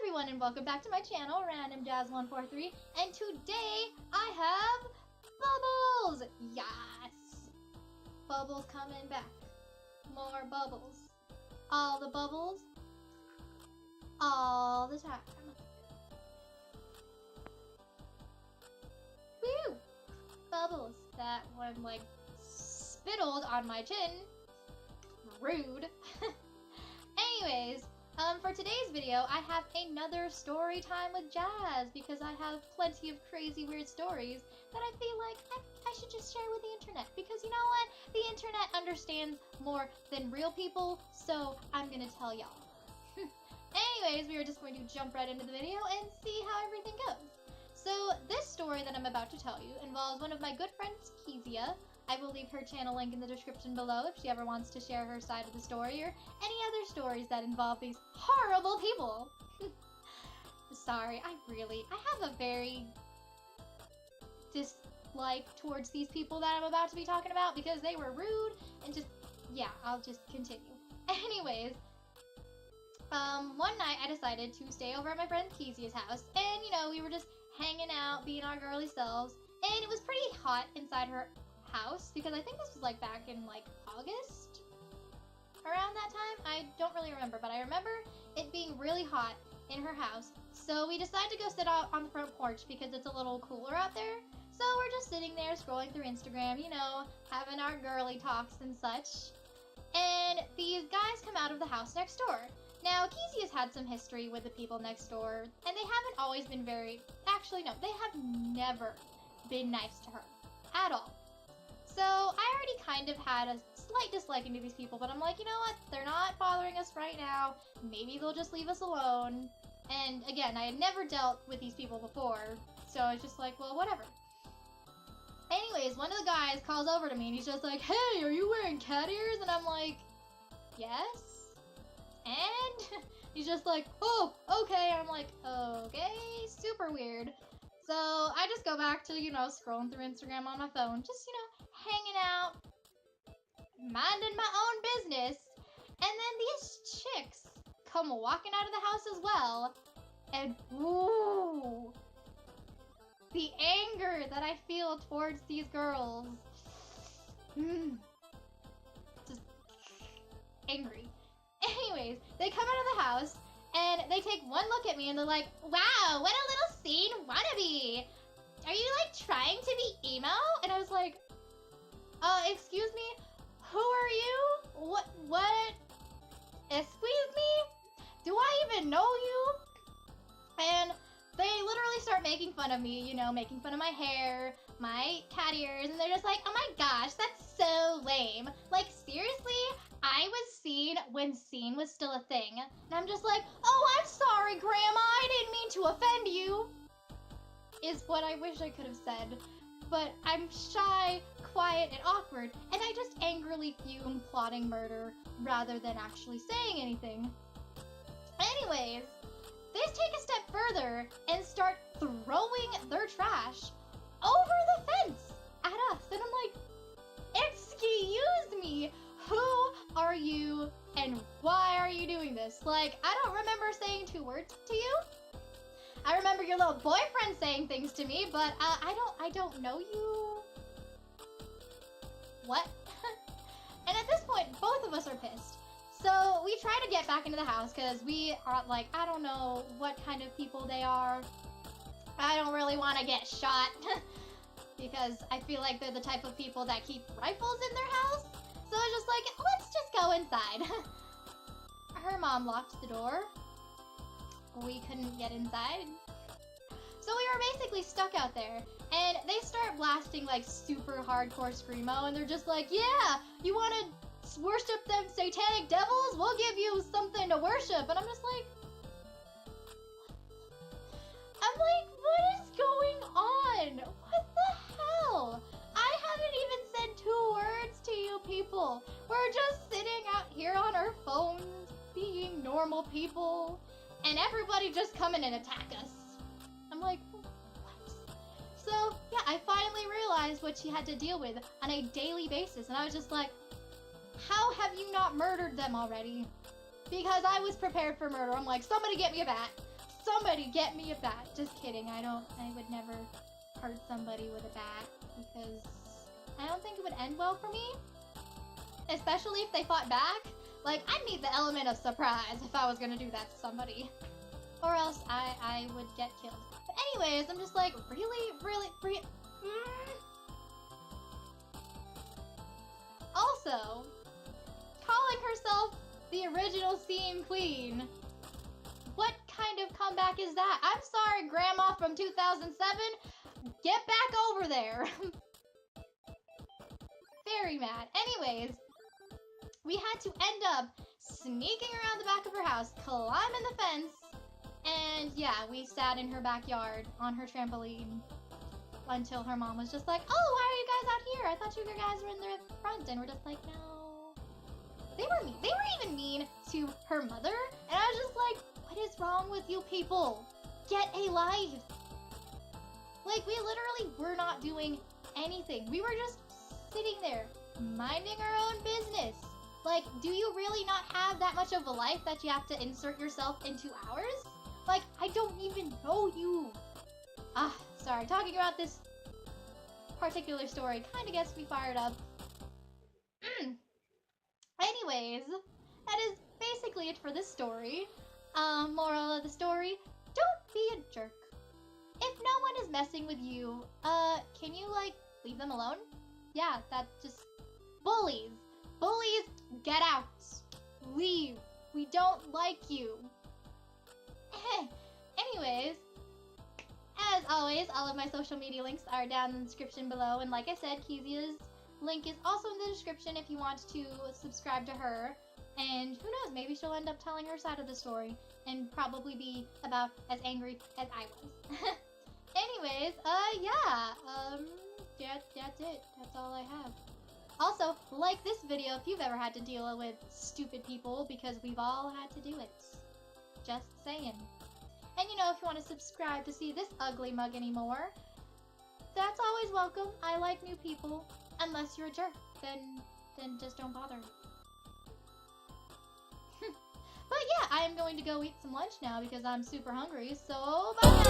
everyone, and welcome back to my channel, Random Jazz143, and today I have Bubbles! Yes! Bubbles coming back. More bubbles. All the bubbles. All the time. Woo! Bubbles. That one, like, spittled on my chin. Rude. Anyways, for today's video, I have another story time with Jazz because I have plenty of crazy, weird stories that I feel like I should just share with the internet because you know what? The internet understands more than real people, so I'm gonna tell y'all. Anyways, we are just going to jump right into the video and see how everything goes. So, this story that I'm about to tell you involves one of my good friends, Kezia. I will leave her channel link in the description below if she ever wants to share her side of the story or any other stories that involve these horrible people. Sorry, I have a very dislike towards these people that I'm about to be talking about because they were rude and just, yeah, I'll just continue. Anyways, one night I decided to stay over at my friend Kezia's house and, you know, we were just hanging out, being our girly selves, and it was pretty hot inside her house because I think this was like back in like August around that time. I don't really remember, but I remember it being really hot in her house, so we decided to go sit out on the front porch because it's a little cooler out there. So we're just sitting there scrolling through Instagram, you know, having our girly talks and such, and these guys come out of the house next door. Now, Kezia's had some history with the people next door, and they haven't always been actually no, they have never been nice to her at all. So I already kind of had a slight disliking to these people, but I'm like, you know what? They're not bothering us right now. Maybe they'll just leave us alone. And again, I had never dealt with these people before, so I was just like, well, whatever. Anyways, one of the guys calls over to me and he's just like, hey, are you wearing cat ears? And I'm like, yes. And he's just like, oh, okay. I'm like, okay, super weird. So I just go back to, you know, scrolling through Instagram on my phone, just, you know, hanging out, minding my own business, and then these chicks come walking out of the house as well, and ooh, the anger that I feel towards these girls, just angry. Anyways, they come out of the house, and they take one look at me, and they're like, wow, what a little scene wannabe. Are you, like, trying to be emo? And I was like, excuse me? Who are you? What? Excuse me? Do I even know you? And they literally start making fun of me, you know, making fun of my hair, my cat ears, and they're just like, oh my gosh, that's so lame. Like, seriously? I was seen when seen was still a thing. And I'm just like, oh, I'm sorry, Grandma, I didn't mean to offend you. Is what I wish I could have said. But I'm shy, quiet, and awkward, and I just angrily fume plotting murder rather than actually saying anything. Anyways, they take a step further and start throwing their trash over the fence at us. And I'm like, excuse me, who are you and why are you doing this? Like, I don't remember saying 2 words to you. I remember your little boyfriend saying things to me, but I don't know you. What? And at this point, both of us are pissed. So we try to get back into the house because we are like, I don't know what kind of people they are. I don't really want to get shot because I feel like they're the type of people that keep rifles in their house. So I was just like, let's just go inside. Her mom locked the door. We couldn't get inside. So we were basically stuck out there. And they start blasting like super hardcore screamo. And they're just like, yeah, you want to worship them satanic devils? We'll give you something to worship. And I'm just like, what is going on? What the hell? I haven't even said 2 words to you people. We're just sitting out here on our phones, being normal people, and everybody just come in and attack us. I'm like, what? So, yeah, I finally realized what she had to deal with on a daily basis, and I was just like, how have you not murdered them already? Because I was prepared for murder. I'm like, somebody get me a bat. somebody get me a bat. Just kidding. I would never hurt somebody with a bat because I don't think it would end well for me. Especially if they fought back. Like, I'd need the element of surprise if I was gonna do that to somebody. Or else I would get killed. But anyways, I'm just like, really? Also, calling herself the original scene queen. What kind of comeback is that? I'm sorry, Grandma from 2007. Get back over there. Very mad. Anyways, we had to end up sneaking around the back of her house, climbing the fence, and yeah, we sat in her backyard on her trampoline until her mom was just like, oh, why are you guys out here? I thought you guys were in the front. And we're just like, no. They were mean. They were even mean to her mother. And I was just like, what is wrong with you people? Get a life. Like, we literally were not doing anything. We were just sitting there, minding our own business. Like, do you really not have that much of a life that you have to insert yourself into ours? Like, I don't even know you. Sorry, talking about this particular story kind of gets me fired up. Anyways, that is basically it for this story. Moral of the story, don't be a jerk. If no one is messing with you, can you, like, leave them alone? Yeah, that just... Bullies! Bullies, get out! Leave! We don't like you. Anyways, as always, all of my social media links are down in the description below, and like I said, Kezia's link is also in the description if you want to subscribe to her, and who knows, maybe she'll end up telling her side of the story, and probably be about as angry as I was. Anyways, that's it. That's all I have. Also, like this video if you've ever had to deal with stupid people, because we've all had to do it. Just saying. And you know, if you want to subscribe to see this ugly mug anymore, that's always welcome. I like new people. Unless you're a jerk, then just don't bother. But yeah, I am going to go eat some lunch now because I'm super hungry, so bye!